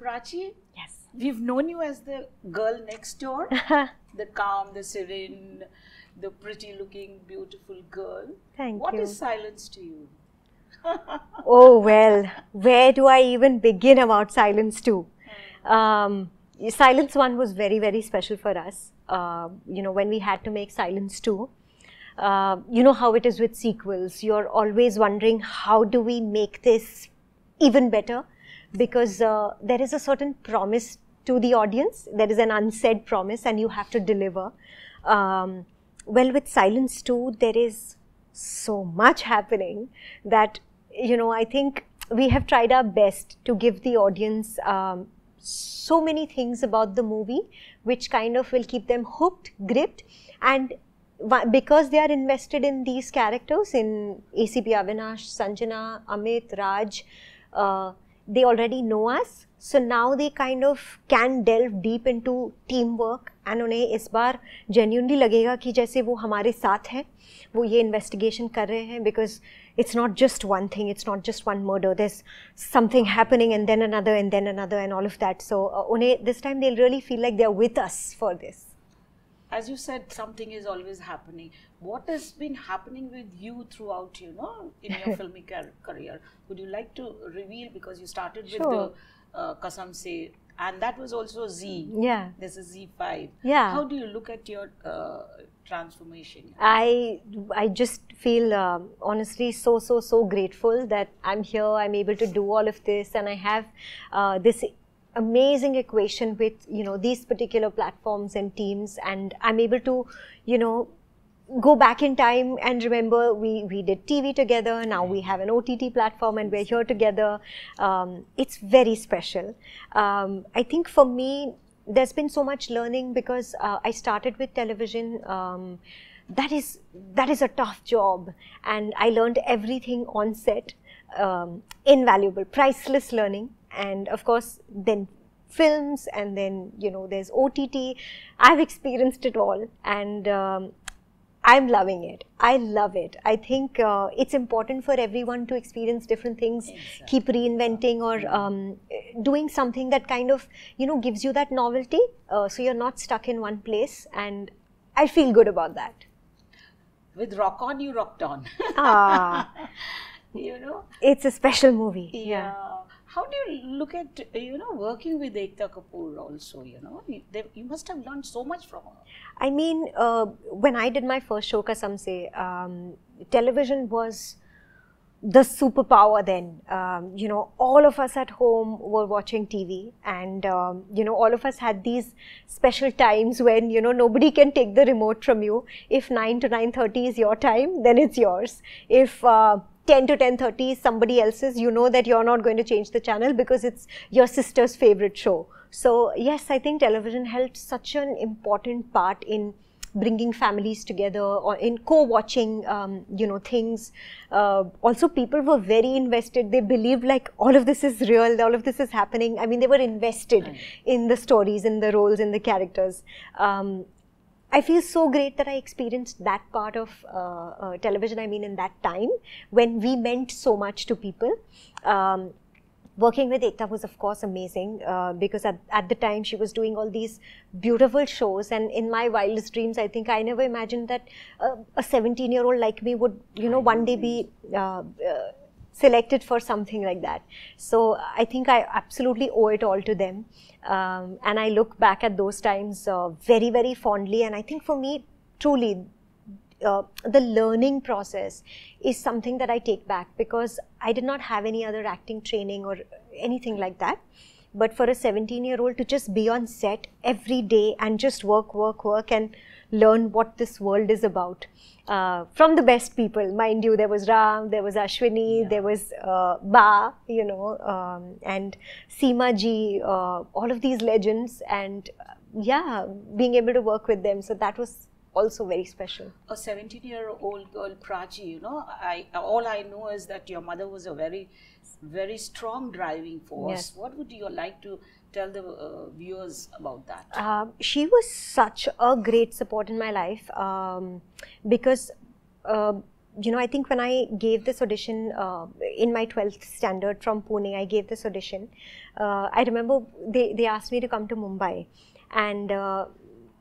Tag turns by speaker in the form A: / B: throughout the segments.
A: Prachi,
B: Yes.
A: we've known you as the girl next door, the calm, the serene, the pretty looking, beautiful girl.
B: Thank
A: What
B: you.
A: is silence to you?
B: Oh, well, where do I even begin about Silence 2? Silence 1 was very, very special for us. When we had to make Silence 2, you know how it is with sequels. You're always wondering, how do we make this even better? Because there is a certain promise to the audience. There is an unsaid promise and you have to deliver. Well, with Silence 2, there is so much happening that, I think we have tried our best to give the audience so many things about the movie, which kind of will keep them hooked, gripped, and because they are invested in these characters, in ACP Avinash, Sanjana, Amit, Raj, they already know us. So now they kind of can delve deep into teamwork, and उन्हें इस बार genuinely लगेगा कि जैसे वो हमारे साथ हैं, वो ये investigation कर रहे हैं, because it's not just one thing, it's not just one murder, there's something happening and then another and all of that. So उन्हें this time they'll really feel like they're with us for this.
A: As you said, something is always happening. What has been happening with you throughout, in your filmic career? Would you like to reveal, because you started with the Kasam Se, and that was also Z.
B: Yeah.
A: This is Z5.
B: Yeah.
A: How do you look at your transformation?
B: I just feel honestly so grateful that I'm here, I'm able to do all of this, and I have this amazing equation with these particular platforms and teams, and I'm able to go back in time and remember we did TV together, now we have an OTT platform and we're here together. It's very special. I think for me there's been so much learning, because I started with television. That is a tough job, and I learned everything on set. Invaluable, priceless learning. And of course then films, and then there's OTT. I've experienced it all, and I'm loving it. I love it. I think it's important for everyone to experience different things, keep reinventing, or doing something that kind of gives you that novelty, so you're not stuck in one place, and I feel good about that.
A: With Rock On, you rocked on.
B: It's a special movie.
A: Yeah. How do you look at, working with Ekta Kapur also, you must have learned so much from her.
B: I mean, when I did my first show, Kasam Se, television was the superpower then. All of us at home were watching TV, and, all of us had these special times when, nobody can take the remote from you. If 9 to 9:30 is your time, then it's yours. If 10 to 10:30 is somebody else's, that you're not going to change the channel because it's your sister's favorite show. So yes, I think television held such an important part in bringing families together, or in co-watching, things. Also, people were very invested. They believed like all of this is real, all of this is happening. I mean, they were invested in the stories, in the roles, in the characters. I feel so great that I experienced that part of television, in that time when we meant so much to people. Working with Ekta was of course amazing, because at the time she was doing all these beautiful shows, and in my wildest dreams I think I never imagined that a 17-year-old like me would one day be selected for something like that. So I think I absolutely owe it all to them, and I look back at those times very, very fondly. And I think for me, truly, the learning process is something that I take back, because I did not have any other acting training or anything like that. But for a 17-year-old to just be on set every day and just work and learn what this world is about, from the best people, mind you. There was Ram, there was Ashwini, there was Ba, and Seema ji, all of these legends, and being able to work with them. So that was also very special.
A: A 17-year-old girl, Prachi, all I know is that your mother was a very, very strong driving force.
B: Yes.
A: What would you like to tell the viewers about that?
B: She was such a great support in my life, because I think when I gave this audition in my 12th standard from Pune, I gave this audition. I remember they asked me to come to Mumbai, and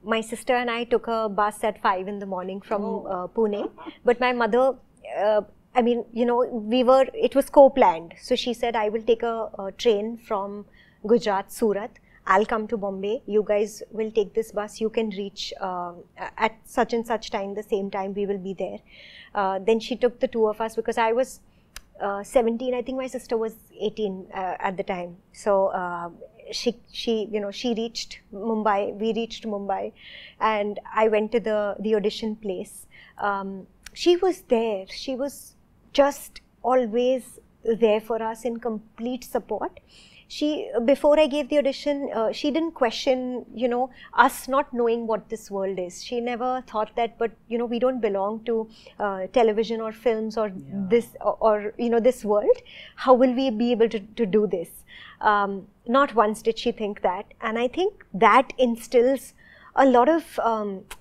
B: my sister and I took a bus at 5 in the morning from Pune. But my mother, it was co-planned. So she said, I will take a train from Gujarat, Surat. I'll come to Bombay. You guys will take this bus. You can reach at such and such time, the same time we will be there. Then she took the two of us, because I was 17. I think my sister was 18 at the time. So she reached Mumbai. We reached Mumbai, and I went to the audition place. She was there. She was just always there for us in complete support. Before I gave the audition, she didn't question, us not knowing what this world is. She never thought that, but, we don't belong to television or films or this, or this world. How will we be able to do this? Not once did she think that. And I think that instills a lot of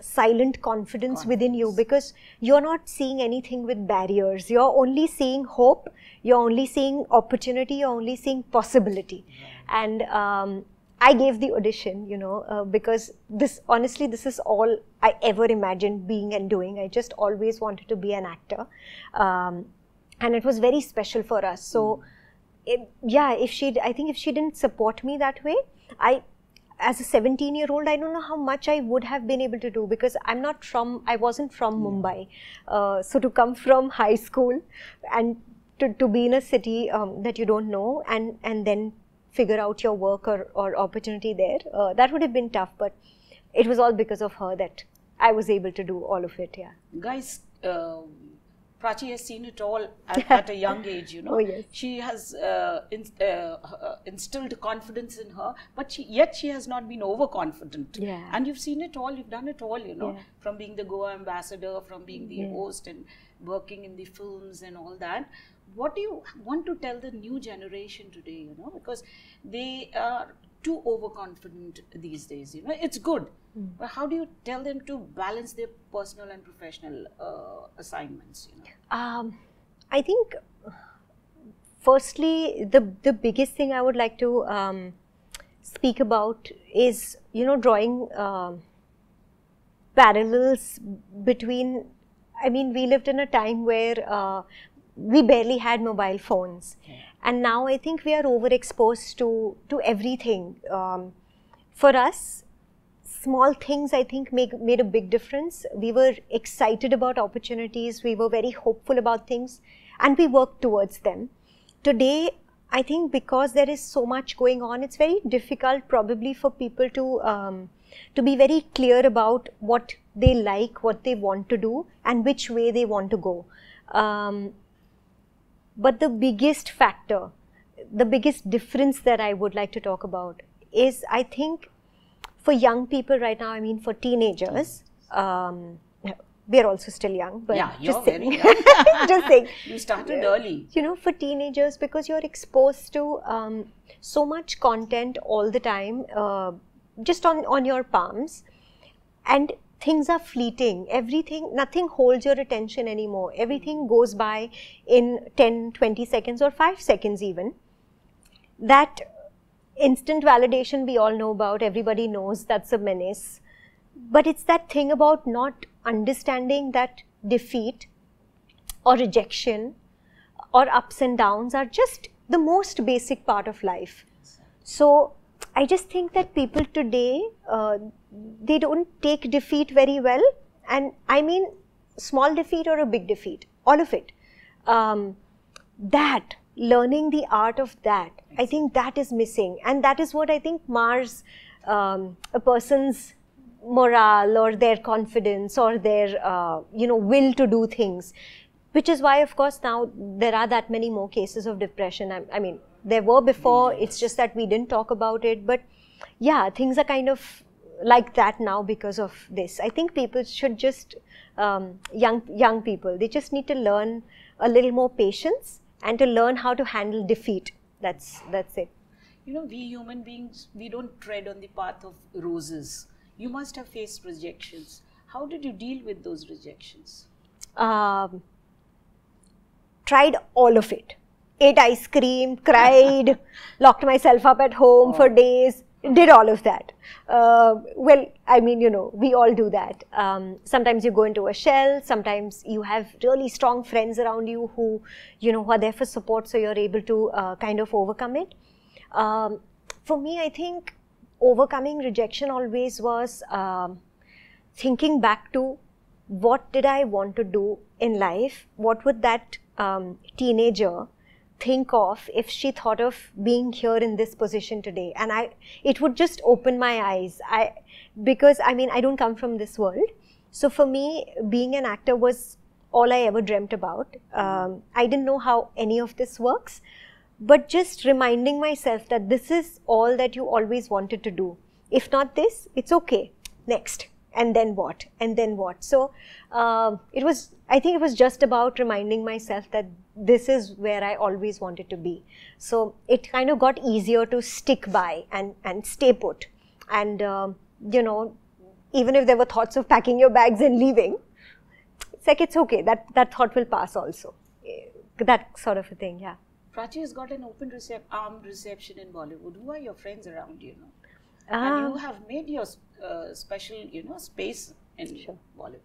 B: silent confidence within you, because you're not seeing anything with barriers. You're only seeing hope. You're only seeing opportunity. You're only seeing possibility. And I gave the audition, because honestly, this is all I ever imagined being and doing. I just always wanted to be an actor. And it was very special for us. So, I think if she didn't support me that way, as a 17-year-old, I don't know how much I would have been able to do, because I wasn't from Mumbai. So to come from high school and to be in a city that you don't know, and then figure out your work or opportunity there, that would have been tough. But it was all because of her that I was able to do all of it.
A: Guys, Prachi has seen it all at a young age,
B: Oh, yes.
A: She has instilled confidence in her, but yet she has not been overconfident. And you've seen it all, you've done it all, from being the Goa ambassador, from being the host and working in the films and all that. What do you want to tell the new generation today, because they are too overconfident these days, it's good. But how do you tell them to balance their personal and professional assignments?
B: I think, firstly, the biggest thing I would like to speak about is, drawing parallels between, we lived in a time where we barely had mobile phones. And now I think we are overexposed to everything. For us, small things, I think, made a big difference. We were excited about opportunities. We were very hopeful about things, and we worked towards them. Today, I think because there is so much going on, it's very difficult probably for people to be very clear about what they like, what they want to do, and which way they want to go. But the biggest factor, the biggest difference that I would like to talk about is, I think, for young people right now, for teenagers, we are also still young, but just saying.
A: Very young.
B: Just saying.
A: You started early.
B: For teenagers, because you're exposed to so much content all the time, just on your palms, and things are fleeting. Nothing holds your attention anymore. Everything goes by in 10, 20 seconds or 5 seconds even. That instant validation we all know about, everybody knows that's a menace. But it's that thing about not understanding that defeat or rejection or ups and downs are just the most basic part of life. So I just think that people today, they don't take defeat very well. And I mean small defeat or a big defeat, all of it. Learning the art of that, I think that is missing. And that is what I think mars a person's morale or their confidence or their, will to do things. Which is why, of course, now there are that many more cases of depression. I mean, there were before, it's just that we didn't talk about it. But yeah, things are kind of like that now because of this. I think people should just, young people, they just need to learn a little more patience and to learn how to handle defeat. That's it.
A: We human beings, we don't tread on the path of roses. You must have faced rejections. How did you deal with those rejections?
B: tried all of it. Ate ice cream, cried, locked myself up at home for days, did all of that. Well, I mean, you know, we all do that. Sometimes you go into a shell, sometimes you have really strong friends around you who, you know, who are there for support, so you're able to kind of overcome it. For me, I think overcoming rejection always was thinking back to what did I want to do in life? What would that teenager think of if she thought of being here in this position today? And it would just open my eyes. Because I mean, I don't come from this world. So for me, being an actor was all I ever dreamt about. I didn't know how any of this works, but just reminding myself that this is all that you always wanted to do. If not this, it's okay. Next. And then what? And then what? So I think it was just about reminding myself that this is where I always wanted to be. So it kind of got easier to stick by and stay put. And, you know, even if there were thoughts of packing your bags and leaving, it's like, it's okay. That thought will pass also. That sort of a thing, yeah.
A: Prachi has got an open armed reception in Bollywood. Who are your friends around you know? And you have made your special, you know, space in Bollywood.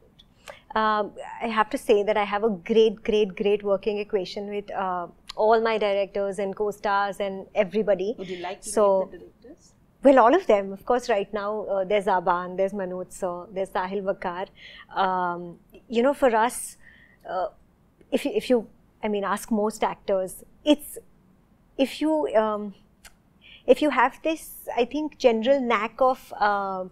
B: I have to say that I have a great working equation with all my directors and co-stars and everybody.
A: Would you like to name the directors?
B: Well, all of them. Of course, right now there's Aban, there's Manoj Sir, there's Sahil Vakar. You know, for us, if you, I mean, ask most actors, it's, if you have this, I think, general knack of,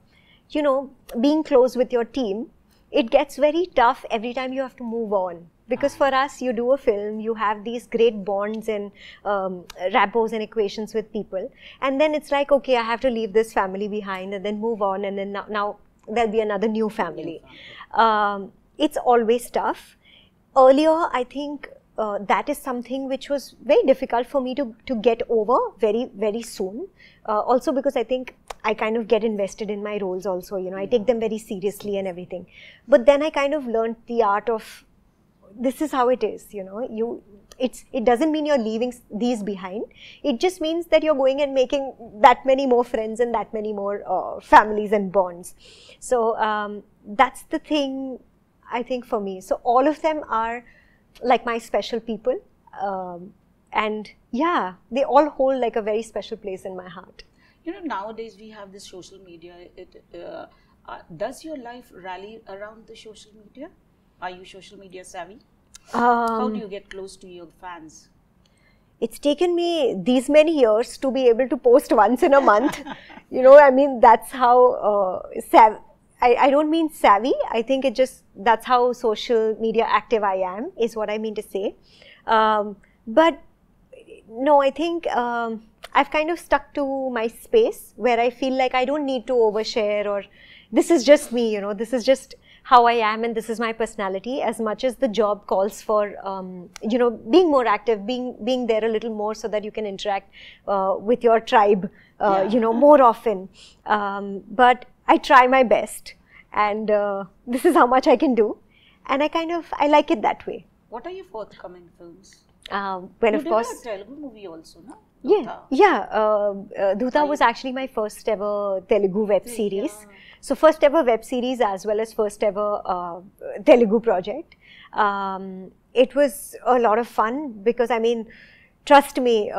B: you know, being close with your team, it gets very tough every time you have to move on. Because for us, you do a film, you have these great bonds and rappos and equations with people. And then it's like, okay, I have to leave this family behind and then move on. And then now there'll be another new family. It's always tough. Earlier, I think that is something which was very difficult for me to get over very soon. Also because I think I kind of get invested in my roles also, you know, I take them very seriously and everything. But then I kind of learned the art of, this is how it is, you know, it doesn't mean you're leaving these behind. It just means that you're going and making that many more friends and that many more families and bonds. So that's the thing, I think, for me. So all of them are like my special people. And yeah, they all hold like a very special place in my heart.
A: You know, nowadays we have this social media. Does your life rally around the social media? Are you social media savvy? How do you get close to your fans?
B: It's taken me these many years to be able to post once in a month. You know, I mean, that's how I don't mean savvy. I think it just, that's how social media active I am, is what I mean to say. But no, I think I've kind of stuck to my space where I feel like I don't need to overshare, or this is just me, you know, this is just how I am and this is my personality, as much as the job calls for, you know, being more active, being there a little more so that you can interact with your tribe, you know, more often. But I try my best, and this is how much I can do. And I like it that way.
A: What are your forthcoming films?
B: Well,
A: you
B: of course.
A: did a Telugu movie also, no?
B: Dhuta was actually my first ever Telugu web series. So first ever web series as well as first ever Telugu project. It was a lot of fun because, I mean, trust me,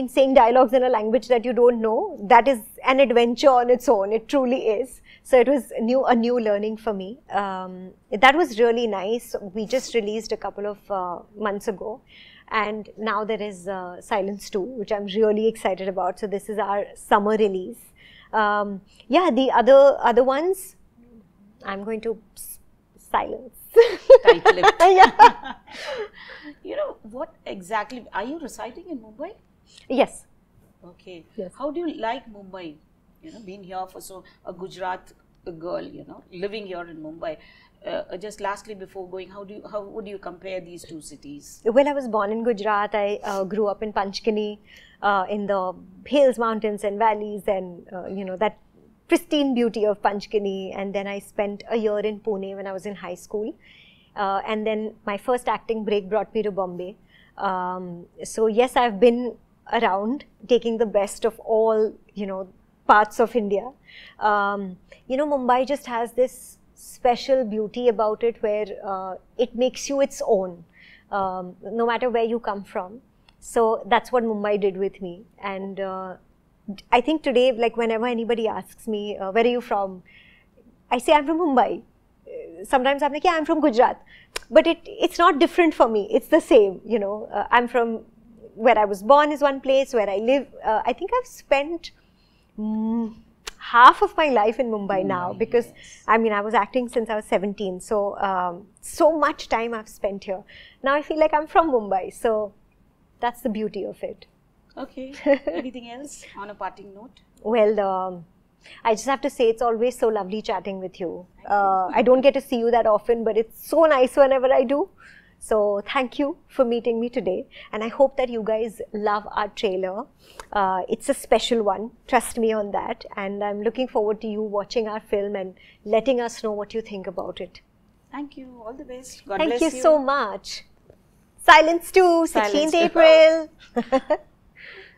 B: saying dialogues in a language that you don't know, that is an adventure on its own. It truly is. So it was a new learning for me. That was really nice. We just released a couple of months ago. And now there is Silence 2, which I'm really excited about. So this is our summer release. Yeah, the other ones, I'm going to silence.
A: Title it.
B: Yeah.
A: You know, what exactly, are you residing in Mumbai?
B: Yes.
A: Okay.
B: Yes.
A: How do you like Mumbai? You know, being here for a Gujarat girl, you know, living here in Mumbai. Just lastly, before going, how would you compare these two cities?
B: Well, I was born in Gujarat. I grew up in Panchkani, in the hills, mountains and valleys, and you know, that pristine beauty of Panchkani. And then I spent a year in Pune when I was in high school. And then my first acting break brought me to Bombay. So yes, I've been around, taking the best of all, parts of India. Mumbai just has this special beauty about it where it makes you its own, no matter where you come from. So that's what Mumbai did with me. And I think today, like whenever anybody asks me, where are you from? I say I'm from Mumbai. Sometimes I'm like, yeah, I'm from Gujarat. But it's not different for me. It's the same, I'm from where I was born is one place, where I live. I think I've spent half of my life in Mumbai now, because I was acting since I was 17. So, so much time I've spent here. Now I feel like I'm from Mumbai. So that's the beauty of it.
A: Okay. Anything else on a parting note?
B: Well, I just have to say it's always so lovely chatting with you. I don't get to see you that often, but it's so nice whenever I do. So thank you for meeting me today. And I hope that you guys love our trailer. It's a special one. Trust me on that. And I'm looking forward to you watching our film and letting us know what you think about it.
A: Thank you. All the best. God
B: bless you.
A: Thank
B: you so much. Silence 2, 16th April.